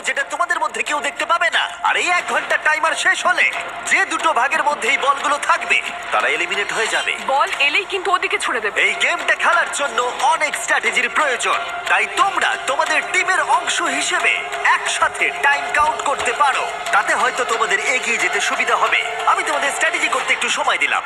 যেটা তোমাদের মধ্যে কেউ দেখতে পাবে না। আর এই 1 ঘন্টা টাইমার শেষ হলে যে দুটো ভাগের মধ্যে এই বলগুলো থাকবে তারা এলিমিনেট হয়ে যাবে। বল এলেই কিন্তু ওদিকে ছুড়ে দেবে। এই গেমটা খেলার জন্য অনেক স্ট্র্যাটেজির প্রয়োজন, তাই তোমরা তোমাদের টিমের অংশ হিসেবে একসাথে টাইম কাউন্ট করতে পারো। তাতে হয়তো তোমাদের এগিয়ে যেতে সুবিধা হবে। আমি তোমাদের স্ট্র্যাটেজি করতে একটু সময় দিলাম।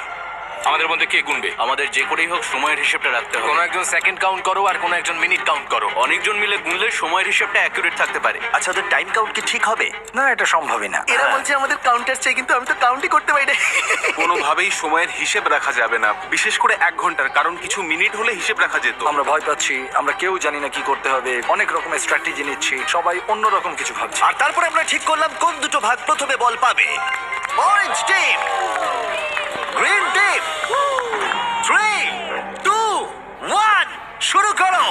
আমাদের মধ্যে কে গুনবে? আমাদের যে করেই হোক সময়ের হিসেবটা রাখতে হবে। কোনো একজন সেকেন্ড কাউন্ট করো আর কোনো একজন মিনিট কাউন্ট করো। অনেকজন মিলে গুনলে সময়ের হিসেবটা অ্যাকুরেট থাকতে পারে। আচ্ছা, ওদের টাইম কাউন্ট কি ঠিক হবে? না, এটা সম্ভবই না। এরা বলছে আমাদের কাউন্টার চাই, কিন্তু আমি তো কাউন্টই করতে পারি না। কোনোভাবেই সময়ের হিসেব রাখা যাবে না, বিশেষ করে 1 ঘন্টার, কারণ কিছু মিনিট হলে হিসেব রাখা যেত। আমরা ভয় পাচ্ছি, আমরা কেউ জানি না কি করতে হবে, অনেক রকমের স্ট্র্যাটেজি নিচ্ছি, সবাই অন্য রকম কিছু ভাবছি। আর তারপরে আমরা ঠিক করলাম কোন দুটো ভাগ প্রথমে বল পাবে। Orange team, green team. 3, 2, 1 শুরু করো।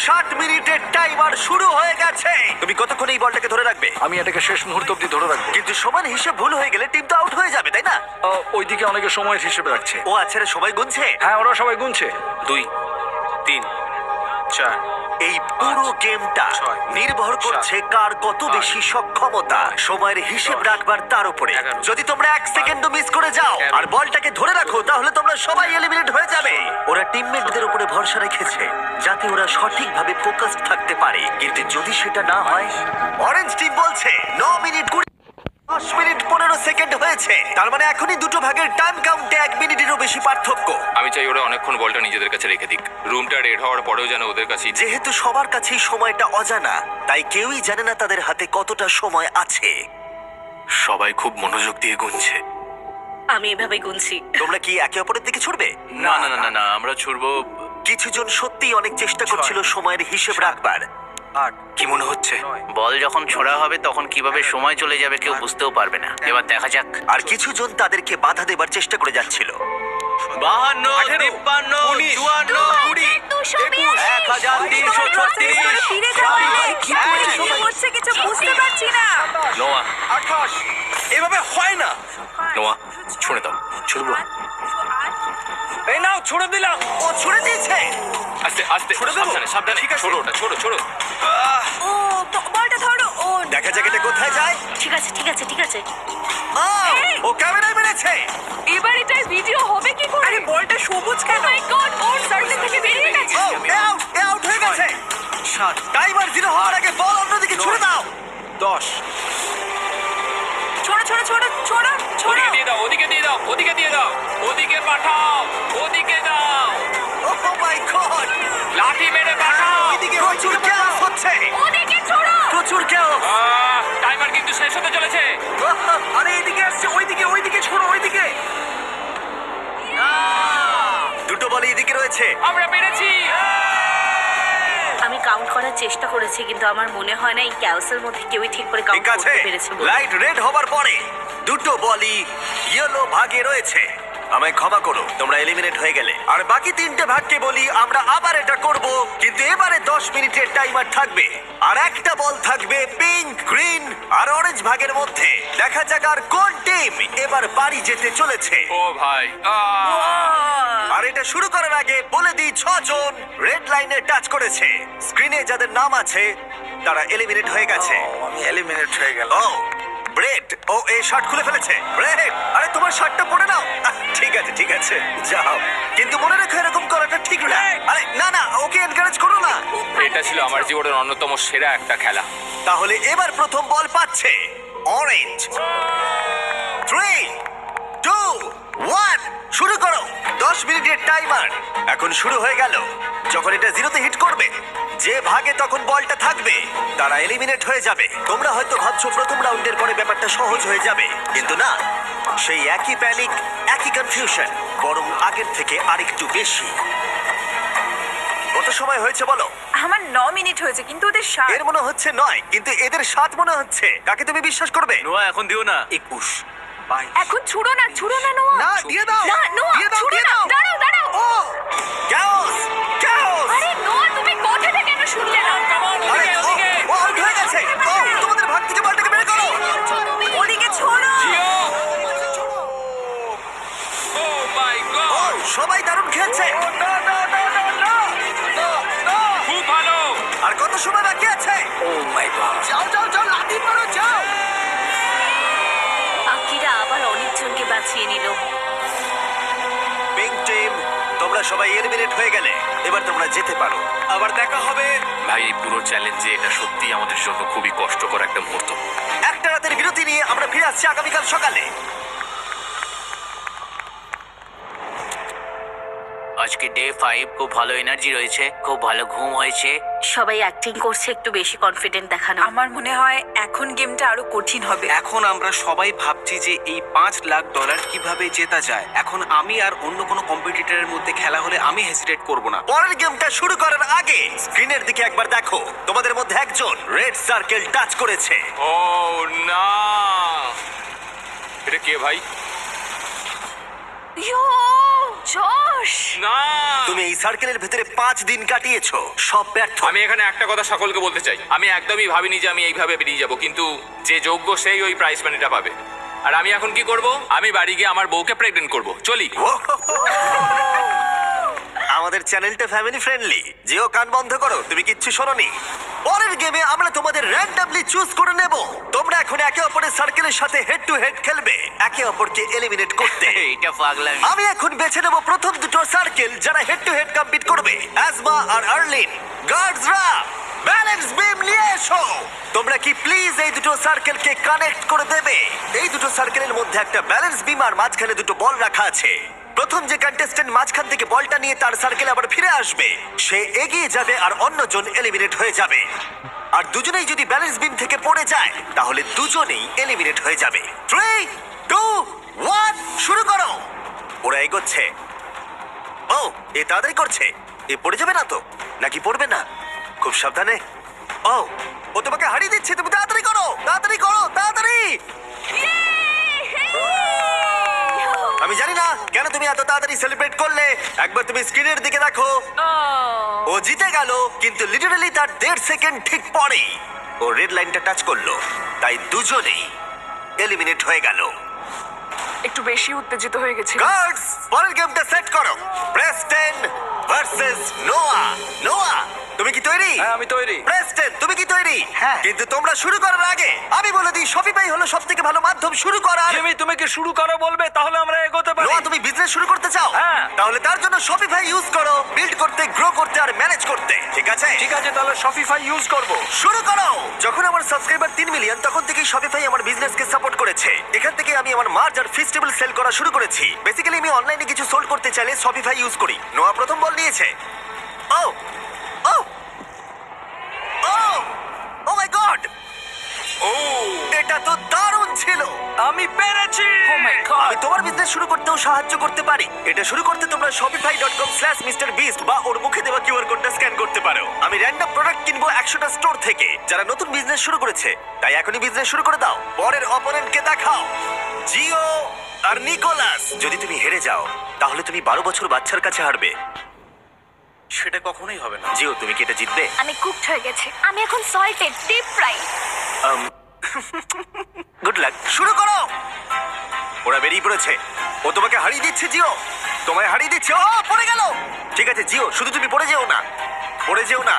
60 মিনিটের টাইমার শুরু হয়ে গেছে। তুমি কতক্ষণ এই বলটাকে ধরে রাখবে? আমি এটাকে শেষ মুহূর্ত অব্দি ধরে রাখবো। কিন্তু সমান হিসেব ভুল হয়ে গেলে টিম তো আউট হয়ে যাবে, তাই না? ওইদিকে অনেকে সময়ের হিসেবে রাখছে। ও আচ্ছা, রে, সবাই গুনছে। হ্যাঁ, ওরা সবাই গুনছে। 2, 3, 4। এই পুরো গেমটা নির্ভর করছে কার কত বেশি সক্ষমতা সময়ের হিসেব রাখবার তার উপরে। যদি তোমরা 1 সেকেন্ডও মিস করে যাও আর বলটাকে ধরে রাখো, তাহলে তোমরা সবাই এলিমিনেট হয়ে যাবে। ওরা টিমমেটদের উপরে ভরসা রেখেছে যাতে ওরা সঠিকভাবে ফোকাসড থাকতে পারে, কিন্তু যদি সেটা না হয়। অরেঞ্জ টিম বলছে 9 মিনিট 10 মিনিট 15 সেকেন্ড হয়েছে। তার মানে এখনই দুটো ভাগের টাইম কাউন্টে 1 মিনিটেরও বেশি পার্থক্য। আমি চাই ওরা অনেকক্ষণ বলটা নিজেদের কাছে রেখে দিক। রুমটা রেড হওয়ার পরেও যেন ওদের কাছে। যেহেতু সবার কাছেই সময়টা অজানা, তাই কেউই জানে না তাদের হাতে কতটা সময় আছে। সবাই খুব মনোযোগ দিয়ে গুনছে। আমি এভাবেই গুনছি। তোমরা কি একে অপরের দিকে ছুটবে? না না না না না, আমরা ছুড়বো। কিছুজন সত্যিই অনেক চেষ্টা করছিল সময়ের হিসেব রাখবার। 8, কি মনে হচ্ছে? বল যখন ছোড়া হবে তখন কিভাবে সময় চলে যাবে কেউ বুঝতেও পারবে না। এবার দেখা যাক। আর কিছুজন তাদেরকে বাধা দেবার চেষ্টা করে যাচ্ছিল। 52, 53, 54, 20, 1336। কিছু বুঝতে পারছি না। নোয়া, 28। এভাবে হয় না। নোয়া ছুঁড়ে দাও। ছুড়বো। এই নাও, ছুড়ে দিলাম। ও ছুড়ে দিয়েছে। আস্তে আস্তে, ছুড়ে দেবো? সাবধানে সাবধানে। ঠিক আছে। ছোড়ো ওটা, ছোড়ো ছোড়ো। ও বলটা ধরো। ও দেখা যাক এটা কোথায় যায়। ঠিক আছে ঠিক আছে ঠিক আছে। ও, ও ক্যামেরায় মেরেছে। এবার এটার ভিডিও হবে কি করে? আরে বলটা সবুজ কেন? ও মাই গড, ওর সার্কেল থেকে বেরিয়ে গেছে। ও, এ আউট হয়ে গেছে। টাইমার 0 হওয়ার আগে বল অন্যদিকে ছুড়ে দাও। 10। ছোড়ো ছোড়ো ছোড়ো ছোড়ো ছোড়ো। ওদিকে দিয়ে দাও, ওদিকে দিয়ে দাও, ওদিকে দিয়ে দাও, ওদিকে পাঠাও, ওদিকে দাও। ও মাই গড, লাঠি মেরে পাঠাও। ওইদিকে প্রচুর chaos হচ্ছে। ওদিকে ছোড়ো। প্রচুর chaos। টাইমার কিন্তু শেষ হতে চলেছে। আরে এইদিকে আসছে, ওইদিকে ছোড়ো, ওইদিকে। দুটো বল এইদিকে রয়েছে। আমরা পেরেছি। আমি কাউন্ট করার চেষ্টা করেছি, কিন্তু আমার মনে হয় না এই ক্যাওসের মধ্যে কেউই ঠিক করে কাউন্ট ঠিক আছে, করতে পেরেছে বলে। লাইট রেড হবার পরে দুটো বলই ইয়েলো ভাগে রয়েছে। আমায় ক্ষমা করো, তোমরা এলিমিনেট হয়ে গেলে। আর বাকি 3টে ভাগকে বলি আমরা আবার এটা করব, কিন্তু এবারে 10 মিনিটের টাইমার থাকবে। আর একটা বল থাকবে পিঙ্ক, গ্রিন আর অরেঞ্জ ভাগের মধ্যে। দেখা যাক আর কোন টিম এবার বাড়ি যেতে চলেছে। ও ভাই, আর এটা শুরু করার আগে বলে দিই 6 জন রেড লাইনে টাচ করেছে। স্ক্রিনে যাদের নাম আছে তারা এলিমিনেট হয়ে গেছে। আমি এলিমিনেট হয়ে গেলাম। ও ব্রেড, ও এই শার্ট খুলে ফেলেছে। ব্রেড, আরে তোমার শার্টটা পরে নাও। ঠিক আছে ঠিক আছে, যাও, কিন্তু মনে রেখো এরকম করাটা ঠিক না। আরে না না, ওকে এনকারেজ করো না। এটা ছিল আমার জীবনের অন্যতম সেরা একটা খেলা। তাহলে এবার প্রথম বল পাচ্ছে অরেঞ্জ। 3, 2, 1 শুরু করো। 10 মিনিটের টাইমার এখন শুরু হয়ে গেল। যখন এটা 0-তে হিট করবে, যে ভাগে তখন বলটা থাকবে তারা এলিমিনেট হয়ে যাবে। তোমরা হয়তো ভাবছো প্রথম রাউন্ডের পরে ব্যাপারটা সহজ হয়ে যাবে, কিন্তু না, সেই একই প্যানিক, একই কনফিউশন, বরং আগের থেকে আরেকটু বেশি। কত সময় হয়েছে বলো? আমার 9 মিনিট হয়েছে, কিন্তু ওদের 7। এর মনে হচ্ছে 9, কিন্তু এদের 7 মনে হচ্ছে। কাকে তুমি বিশ্বাস করবে? নোয়া এখন দিও না। 21, এখন ছুড়ো না নোয়া। না, দিয়ে দাও। না নোয়া, দিয়ে দাও, ছুড়ো দিয়ে না। দাও। দাঁড়াও দাঁড়াও। ও chaos, chaos! আরে নোয়া, তুমি কোথা থেকে কেন শুনলে না? আরে, ও আউট হয়ে গেছে। ও, তোমাদের ভাগ থেকে বলটাকে বের করো। ওদিকে ছোড়ো। ও মাই ও, গড, সবাই দারুণ খেলছে। খুব ভালো। আর কত সময় বাকি আছে? ও মাই গড। যাও যাও যাও, সবাই এলিমিনেট হয়ে গেলে এবার তোমরা যেতে পারো। আবার দেখা হবে। ভাই এই পুরো চ্যালেঞ্জে এটা সত্যি আমাদের জন্য খুবই কষ্টকর একটা মুহূর্ত। একটা রাতের বিরতি নিয়ে আমরা ফিরে আসছি আগামীকাল সকালে। আজকে ডে 5, খুব ভালো এনার্জি রয়েছে, খুব ভালো ঘুম হয়েছে। সবাই অ্যাক্টিং করছে একটু বেশি কনফিডেন্ট দেখানো। আমার মনে হয় এখন গেমটা আরো কঠিন হবে। এখন আমরা সবাই ভাবছি যে এই $5,00,000 কিভাবে জেতা যায়। এখন আমি আর অন্য কোনো কম্পিটিটরের মধ্যে খেলা হলে আমি হেজিটেট করব না। পরের গেমটা শুরু করার আগে স্ক্রিনের দিকে একবার দেখো। তোমাদের মধ্যে একজন রেড সার্কেল টাচ করেছে। ও না, এটা কে ভাই? ইয়ো জশ, না, তুমি এই সার্কেলের ভেতরে 5 দিন কাটিয়েছো, সব ব্যর্থ। আমি এখানে একটা কথা সকলকে বলতে চাই, আমি একদমই ভাবিনি যে আমি এইভাবে বেরিয়ে যাব, কিন্তু যে যোগ্য সেই ওই প্রাইজ মানিটা পাবে। আর আমি এখন কি করব? আমি বাড়ি গিয়ে আমার বউকে প্রেগনেন্ট করব। চলি। আমাদের চ্যানেলটা ফ্যামিলি ফ্রেন্ডলি। জিও কান বন্ধ করো, তুমি কিচ্ছু শোনোনি। পরের গেমে আমরা তোমাদের র্যান্ডমলি চুজ করে নেব। তোমরা এখন একে অপরের সার্কেলের সাথে হেড টু হেড খেলবে, একে অপরকে এলিমিনেট করতে। এইটা পাগলামি। আমি এখন বেছে নেব প্রথম দুটো সার্কেল যারা হেড টু হেড কম্পিট করবে। অ্যাজমা আর আর্লিন, গার্ডসরা ব্যালেন্স বিম নিয়ে এসো। তোমরা কি প্লিজ এই দুটো সার্কেলকে কানেক্ট করে দেবে? এই দুটো সার্কেলের মধ্যে একটা ব্যালেন্স বিম আর মাঝখানে দুটো বল রাখা আছে। প্রথম যে কন্টেস্ট্যান্ট মাঝখান থেকে বলটা নিয়ে তার সার্কেল আবার ফিরে আসবে, সে এগিয়ে যাবে আর অন্যজন এলিমিনেট হয়ে যাবে। আর দুজনেই যদি ব্যালেন্স বিম থেকে পড়ে যায় তাহলে দুজনেই এলিমিনেট হয়ে যাবে। 3, 2, 1 শুরু করো। ওরা এগোচ্ছে। ও, এ তাড়াতাড়ি করছে। এ পড়ে যাবে না তো? নাকি পড়বে না? খুব সাবধানে। ও, ও তোমাকে হারিয়ে দিচ্ছে। তুমি তাড়াতাড়ি করো, তাড়াতাড়ি করো, তাড়াতাড়ি। আমি জানি না কেন তুমি এত তাড়াতাড়ি সেলিব্রেট করলে। একবার তুমি স্ক্রিনের দিকে দেখো। ও জিতে গেল, কিন্তু লিটারালি তার 1.5 সেকেন্ড ঠিক পরেই ও রেড লাইনটা টাচ করলো, তাই দুজনেই এলিমিনেট হয়ে গেল। একটু বেশি উত্তেজিত হয়ে গেছি। গার্ডস, পরের গেমটা সেট করো। প্রেস্টন ভার্সেস নোয়া। নোয়া, তুমি কি তৈরি? হ্যাঁ, আমি তৈরি। প্রেস্টন, তুমি কি তৈরি? হ্যাঁ। কিন্তু তোমরা শুরু করার আগে আমি বলে দিই, শপিফাই হলো সবথেকে ভালো মাধ্যম শুরু করার। জিমি, তুমি কি শুরু করো বলবে, তাহলে আমরা এগোতে পারি। নোয়া, তুমি বিজনেস শুরু করতে চাও? হ্যাঁ। তাহলে তার জন্য শপিফাই ইউজ করো, বিল্ড করতে, গ্রো করতে আর ম্যানেজ করতে। ঠিক আছে? ঠিক আছে, তাহলে শপিফাই ইউজ করব। শুরু করো। যখন আমার সাবস্ক্রাইবার 3 মিলিয়ন, তখন থেকেই শপিফাই আমার বিজনেসকে সাপোর্ট করেছে। এখান থেকে আমি আমার মার্জ আর ফেস্টিভ্যাল সেল করা শুরু করেছি। বেসিক্যালি আমি অনলাইনে কিছু সোল্ড করতে চাইলে শপিফাই ইউজ করি। নোয়া প্রথম বল নিয়েছে। ও ও ও ও মাই গড, ও এটা তো দারুণ ছিল। আমি পেরেছি। ও মাই গড, আমি তোমার বিজনেস শুরু করতেও সাহায্য করতে পারি। এটা শুরু করতে তোমরা shopify.com/mrbeast বা ওর মুখে দেওয়া কিউআর কোডটা স্ক্যান করতে পারো। আমি র্যান্ডম প্রোডাক্ট কিনবো 100টা স্টোর থেকে যারা নতুন বিজনেস শুরু করেছে, তাই এখনই বিজনেস শুরু করে দাও। পরের অপোনেন্টকে দেখাও, জিও আর নিকোলাস। যদি তুমি হেরে যাও তাহলে তুমি 12 বছর বাচ্চার কাছে হারবে। সেটা কখনোই হবে না। জিও, তুমি কি এটা জিতবে? আমি কুকড হয়ে গেছে, আমি এখন salted deep fry. Good luck. শুরু করো। ওরা বেরিয়ে পড়েছে। ও তোমাকে হারিয়ে দিচ্ছে জিও, তোমায় হারিয়ে দিচ্ছে। ও পড়ে গেল। ঠিক আছে জিও, শুধু তুমি পড়ে যেও না, পড়ে যেও না,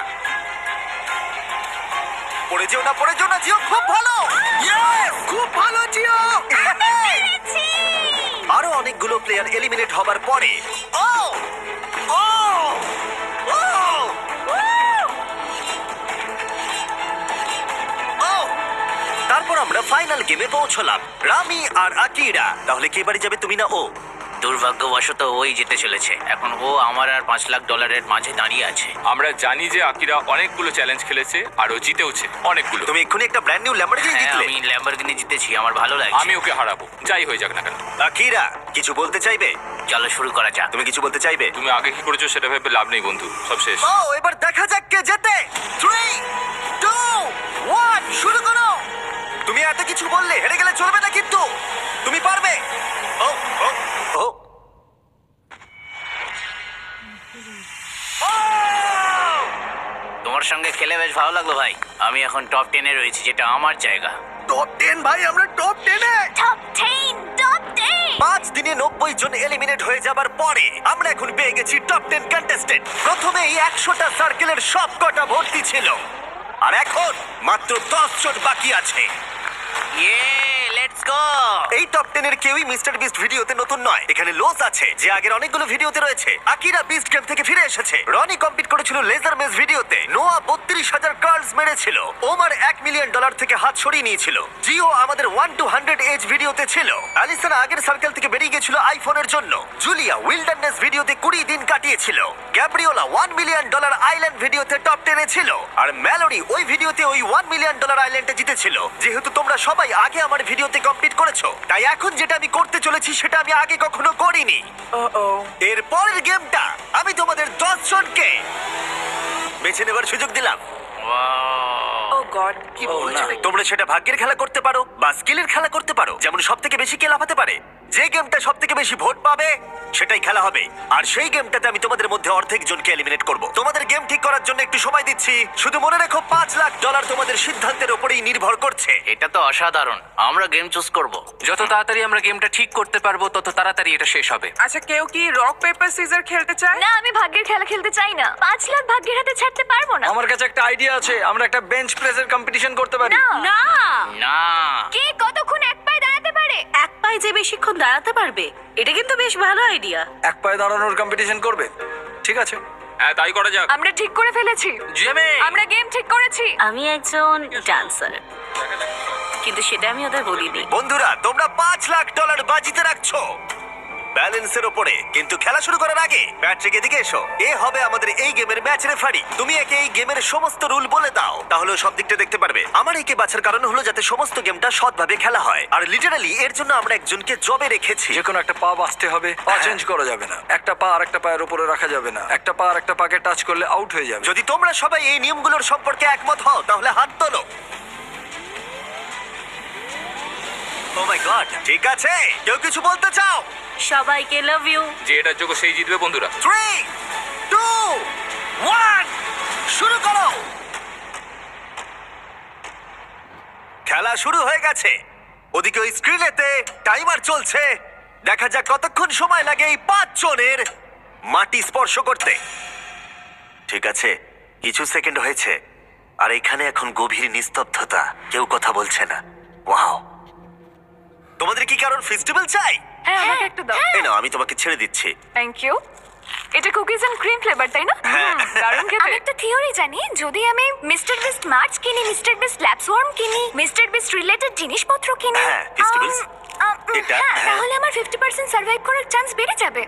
পড়ে যেও না, পড়ে যেও না। জিও খুব ভালো। ইয়েস, খুব ভালো জিও। আরো অনেকগুলো প্লেয়ার এলিমিনেট হবার পরে ও ও ও ও তারপর আমরা ফাইনাল গেমে পৌঁছলাম, রামি আর আকিরা। তাহলে কে বাড়ি যাবে, তুমি না ও? দুর্ভাগ্যবশত ওই জিতে চলেছে। এখন ও আমার আর $5,00,000 মাঝে দাঁড়িয়ে আছে। আমরা জানি যে আকিরা অনেকগুলো চ্যালেঞ্জ খেলেছে আর ও জিতেওছে অনেকগুলো। তুমি এক্ষুনি একটা ব্র্যান্ড নিউ ল্যাম্বরগিনি হ্যাঁ, জিতলে। আমি ল্যাম্বরগিনি জিতেছি, আমার ভালো লাগছে। আমি ওকে হারাবো, যাই হয়ে যাক না কেন। আকিরা, কিছু বলতে চাইবে? চলো শুরু করা যাক। তুমি কিছু বলতে চাইবে? তুমি আগে কি করেছো সেটা ভেবে লাভ নেই বন্ধু, সব শেষ। ও, এবার দেখা যাক কে জেতে। 3, 2, 1 শুরু করো। তুমি এত কিছু বললে হেরে গেলে চলবে না, কিন্তু তুমি পারবে। ও ও ও তোমার সঙ্গে খেলে বেশ ভালো লাগলো ভাই। আমি এখন টপ 10-এ রয়েছি, যেটা আমার জায়গা। টপ 10 ভাই, আমরা টপ 10 এ। Top 10, top 10। 5 দিনে 90 জন এলিমিনেট হয়ে যাবার পরে আমরা এখন পেয়ে গেছি টপ 10 কন্টেস্টেন্ট। প্রথমে এই 100টা সার্কেলের সব কটা ভর্তি ছিল, আর এখন মাত্র 10 জন বাকি আছে। ইয়ে, লেটস গো। এই টপ 10 এর কেউই মিস্টার বিস্ট ভিডিওতে নতুন নয়। এখানে লোস আছে যে আগের অনেকগুলো ভিডিওতে রয়েছে। আকিরা বিস্ট গেম থেকে ফিরে এসেছে। রনি কম্পিট করেছিল লেজার মেজ ভিডিওতে। নোয়া 32,000 কার্লস মেরেছিল। ওমার $1 মিলিয়ন থেকে হাত সরিয়ে নিয়েছিল। জিও আমাদের 1 to 100 এজ ভিডিওতে ছিল। অ্যালিসন আগের সার্কেল থেকে বেরিয়ে গেছিল আইফোনের জন্য। জুলিয়া উইল্ডারনেস ভিডিওতে 20 দিন কাটিয়েছিল। গ্যাব্রিওলা $1 মিলিয়ন আইল্যান্ড ভিডিওতে টপ 10 এ ছিল। আর ম্যালোরি ওই ভিডিওতে ওই $1 মিলিয়ন আইল্যান্ডে জিতেছিল। যেহেতু তোমরা সবাই আগে আমার ভিডিওতে কমপ্লিট করেছো, তাই এখন যেটা আমি করতে চলেছি সেটা আমি আগে কখনো করিনি। এর পরের গেমটা আমি তোমাদের 10 জনকে বেছে নেবার সুযোগ দিলাম। ও গড, কি বলছো? তোমরা সেটা ভাগ্যের খেলা করতে পারো বা স্কিলের খেলা করতে পারো। যেমন সব থেকে বেশি কে লাফাতে পারে, যে গেমটা সব থেকে বেশি ভোট পাবে সেটাই খেলা হবে। আর সেই গেমটাতে আমি তোমাদের মধ্যে অর্ধেক জনকে এলিমিনেট করব। তোমাদের গেম ঠিক করার জন্য একটু সময় দিচ্ছি। শুধু মনে রেখো $5 লাখ তোমাদের সিদ্ধান্তের উপরেই নির্ভর করছে। এটা তো অসাধারণ। আমরা গেম চুজ করব। যত তাড়াতাড়ি আমরা গেমটা ঠিক করতে পারবো তত তাড়াতাড়ি এটা শেষ হবে। আচ্ছা, কেউ কি রক পেপার সিজার খেলতে চায়? না, আমি ভাগ্যের খেলা খেলতে চাই না। 5 লাখ ভাগ্যের হাতে ছাড়তে পারবো না। আমার কাছে একটা আইডিয়া আছে, আমরা একটা বেঞ্চ প্রেসের কম্পিটিশন করতে পারি। না, না, কে কতক্ষণ এক পায়ে দাঁড়াতে পারে? এক পায়ে যে বেশিক্ষণ দাঁড়াতে পারবে, এটা কিন্তু বেশ ভালো আইডিয়া। এক পায়ে দাঁড়ানোর কম্পিটিশন করবে? ঠিক আছে। হ্যাঁ, তাই করা যাক। আমরা ঠিক করে ফেলেছি। জিমি, আমরা গেম ঠিক করেছি। আমি একজন ডান্সার, কিন্তু সেটা আমি ওদের বলিনি। বন্ধুরা, তোমরা $5 লাখ বাজিতে রাখছো ব্যালেন্সের উপরে। কিন্তু খেলা শুরু করার আগে প্যাট্রিক এদিকে এসো। এ হবে আমাদের এই গেমের ম্যাচ রেফারি। তুমি একে এই গেমের সমস্ত রুল বলে দাও, তাহলে ও সব দিকটা দেখতে পারবে। আমার একে বাছার কারণ হলো যাতে সমস্ত গেমটা সৎভাবে খেলা হয়। আর লিটারালি এর জন্য আমরা একজনকে জবে রেখেছি। যে কোনো একটা পা বাঁচতে হবে, পা চেঞ্জ করা যাবে না। একটা পা আর একটা পায়ের উপরে রাখা যাবে না। একটা পা আর একটা পাকে টাচ করলে আউট হয়ে যাবে। যদি তোমরা সবাই এই নিয়মগুলোর সম্পর্কে একমত হও তাহলে হাত তোলো। ও মাই গড, ঠিক আছে। কেউ কিছু বলতে চাও? সবাইকে লাভ ইউ। যে এটার যোগ্য সেই জিতবে বন্ধুরা। 3, 2, 1 শুরু করো। খেলা শুরু হয়ে গেছে। ওদিকে ওই স্ক্রিনেতে টাইমার চলছে। দেখা যাক কতক্ষণ সময় লাগে এই 5 জনের মাটি স্পর্শ করতে। ঠিক আছে, কিছু সেকেন্ড হয়েছে আর এখানে এখন গভীর নিস্তব্ধতা। কেউ কথা বলছে না। ওয়াও, তোমাদের কি কারণ ফেস্টিভ্যাল চাই? হ্যাঁ, আমাকে একটু দাও। এই নাও, আমি তোমাকে ছেড়ে দিচ্ছি। Thank you. এটা কুকিজ এন্ড ক্রিম ফ্লেভার, তাই না? দারুণ খেতে। আমি একটা থিওরি জানি, যদি আমি মিস্টার বিস্ট মার্চ কিনি, মিস্টার বিস্ট ল্যাবস ওয়ার্ম কিনি, মিস্টার বিস্ট রিলেটেড জিনিসপত্র কিনি, হ্যাঁ, festivals, এটা, হ্যাঁ। তাহলে আমার 50% সার্ভাইভ করার চান্স বেড়ে যাবে।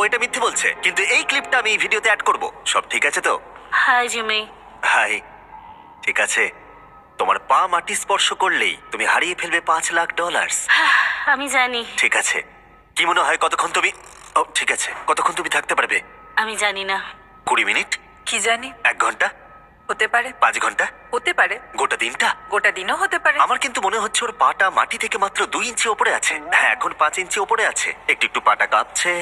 ওইটা মিথ্যে বলছে, কিন্তু এই ক্লিপটা আমি এই ভিডিওতে অ্যাড করব। সব ঠিক আছে তো? Hi Jimmy. হাই। ঠিক আছে, তোমার পা মাটি স্পর্শ করলেই তুমি হারিয়ে ফেলবে $5 লাখ। আমি জানি। ঠিক আছে, কি মনে হয় কতক্ষণ তুমি, ও ঠিক আছে, কতক্ষণ তুমি থাকতে পারবে? আমি জানি না। 20 মিনিট, কি জানি, 1 ঘন্টা, হতে পারে, 5 ঘন্টা, হতে পারে, গোটা দিনটা? গোটা দিনও হতে পারে। আমার কিন্তু মনে হচ্ছে ওর পাটা মাটি থেকে মাত্র 2 ইঞ্চি উপরে আছে। হ্যাঁ, এখন 5 ইঞ্চি উপরে আছে। একটু একটু পাটা কাঁপছে।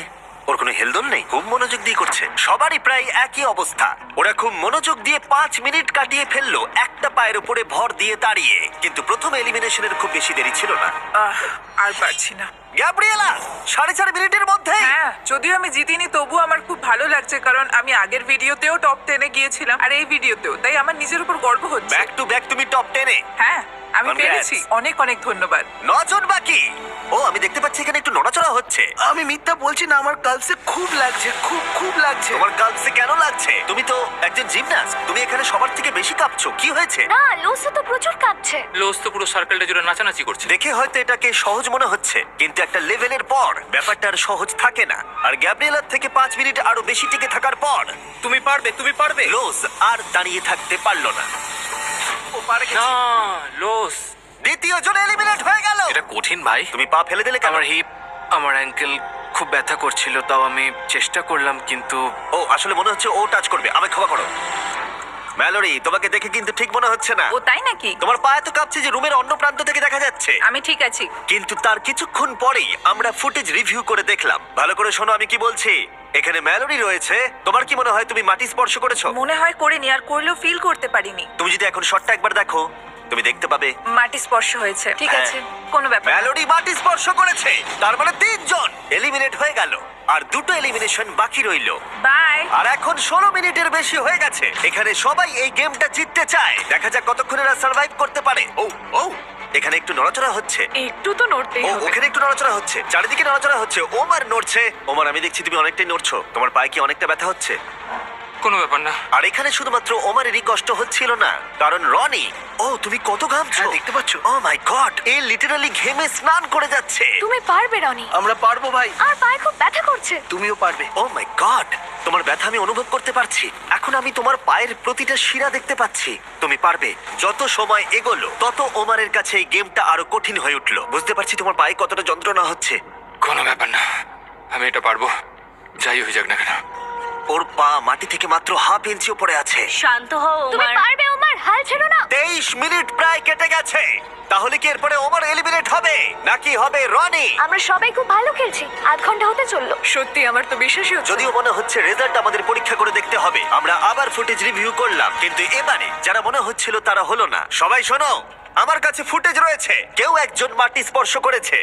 ওর কোনো হেলদোল নেই, খুব মনোযোগ দিয়ে করছে। সবারই প্রায় একই অবস্থা। ওরা খুব মনোযোগ দিয়ে 5 মিনিট কাটিয়ে ফেললো একটা পায়ের উপরে ভর দিয়ে দাঁড়িয়ে। কিন্তু প্রথম এলিমিনেশনের খুব বেশি দেরি ছিল না। আর পারছি না। গ্যাব্রিয়েলা 4.5 মিনিটের মধ্যে। হ্যাঁ, যদিও আমি জিতিনি, তবু আমার খুব ভালো লাগছে, কারণ আমি আগের ভিডিওতেও টপ 10 এ গিয়েছিলাম আর এই ভিডিওতেও। তাই আমার নিজের উপর গর্ব হচ্ছে। ব্যাক টু ব্যাক তুমি টপ 10 এ। হ্যাঁ, আমি Congrats. পেরেছি। অনেক অনেক ধন্যবাদ। 9 জন বাকি। ও, আমি দেখতে পাচ্ছি এখানে একটু নড়াচড়া হচ্ছে। আমি মিথ্যা বলছি না, আমার কালসে খুব লাগছে, খুব খুব লাগছে। তোমার কালসে কেন লাগছে? তুমি তো একজন জিমন্যাস্ট। তুমি এখানে সবার থেকে বেশি কাঁপছো। কি হয়েছে? না, লোসো তো প্রচুর কাঁপছে। লোস তো পুরো সার্কেলটা জুড়ে নাচানাচি করছে। দেখে হয়তো এটাকে সহজ মনে হচ্ছে, কিন্তু একটা লেভেলের পর ব্যাপারটা আর সহজ থাকে না। আর গ্যাব্রিয়েলার থেকে 5 মিনিট আরো বেশি টিকে থাকার পর তুমি পারবে, তুমি পারবে। লোস আর দাঁড়িয়ে থাকতে পারলো না। ও পারে না, লোস। দ্বিতীয় জন এলিমিনেট হয়ে গেল। এটা কঠিন ভাই। তুমি পা ফেলে দিলে কেন? আমার হিপ, আমার অ্যাঙ্কেল খুব ব্যথা করছিল, তাও আমি চেষ্টা করলাম, কিন্তু ও, আসলে মনে হচ্ছে ও টাচ করবে। আমায় ক্ষমা করো। ম্যালোরি, তোমাকে দেখে কিন্তু ঠিক মনে হচ্ছে না। ও তাই নাকি? তোমার পা এত কাঁপছে যে রুমের অন্য প্রান্ত থেকে দেখা যাচ্ছে। আমি ঠিক আছি। কিন্তু তার কিছুক্ষণ পরেই আমরা ফুটেজ রিভিউ করে দেখলাম। ভালো করে শোনো আমি কি বলছি। এখানে ম্যালোরি রয়েছে। তোমার কি মনে হয় তুমি মাটি স্পর্শ করেছো? মনে হয় করিনি, আর করলেও ফিল করতে পারিনি। তুমি যদি এখন শটটা একবার দেখো, তুমি দেখতে পাবে মাটি স্পর্শ হয়েছে। ঠিক হ্যাঁ। আছে, কোনো ব্যাপার না। ম্যালোরি মাটি স্পর্শ করেছে। তার মানে 3 জন এলিমিনেট হয়ে গেল আর 2টো এলিমিনেশন বাকি রইলো। বাই। আর এখন 16 মিনিটের বেশি হয়ে গেছে। এখানে সবাই এই গেমটা জিততে চায়। দেখা যাক কতক্ষণ এরা সার্ভাইভ করতে পারে। ও ও, এখানে একটু নড়াচড়া হচ্ছে। একটু তো নড়তেই ও হবে। ওখানে একটু নড়াচড়া হচ্ছে, চারিদিকে নড়াচড়া হচ্ছে। ওমার নড়ছে। ওমার, আমি দেখছি তুমি অনেকটাই নড়ছো। তোমার পায়ে কি অনেকটা ব্যথা হচ্ছে? কোনো ব্যাপার না। আর এখানে শুধুমাত্র ওমারেরই কষ্ট হচ্ছিল না, কারণ রনি, ও তুমি কত ঘামছো হ্যাঁ, দেখতে পাচ্ছো? ও মাই গড, এ লিটারালি ঘেমে স্নান করে যাচ্ছে। তুমি পারবে রনি। আমরা পারবো ভাই। আর পায়ে খুব ব্যথা করছে। তুমিও পারবে। ও মাই গড, তোমার ব্যথা আমি অনুভব করতে পারছি। এখন আমি তোমার পায়ের প্রতিটা শিরা দেখতে পাচ্ছি। তুমি পারবে। যত সময় এগোলো তত ওমারের কাছে এই গেমটা আরো কঠিন হয়ে উঠলো। বুঝতে পারছি তোমার পায়ে কতটা যন্ত্রণা হচ্ছে। কোনো ব্যাপার না, আমি এটা পারবো, যাই হয়ে যাক না কেন। ওর পা মাটি থেকে মাত্র হাফ ইঞ্চি উপরে আছে। শান্ত হও তুমি পারবে ওমার, হাল ছেড়ো না। 23 মিনিট প্রায় কেটে গেছে। তাহলে কি এরপরে ওমার এলিমিনেট হবে নাকি হবে রনি? আমরা সবাই খুব ভালো খেলছি। আধ ঘন্টা হতে চললো। সত্যি আমার তো বিশ্বাসই হচ্ছে না। যদিও মনে হচ্ছে রেজাল্ট আমাদের পরীক্ষা করে দেখতে হবে। আমরা আবার ফুটেজ রিভিউ করলাম, কিন্তু এবারে যারা মনে হচ্ছিল তারা হলো না। সবাই শোনো, আমার কাছে ফুটেজ রয়েছে। কেউ একজন মাটি স্পর্শ করেছে।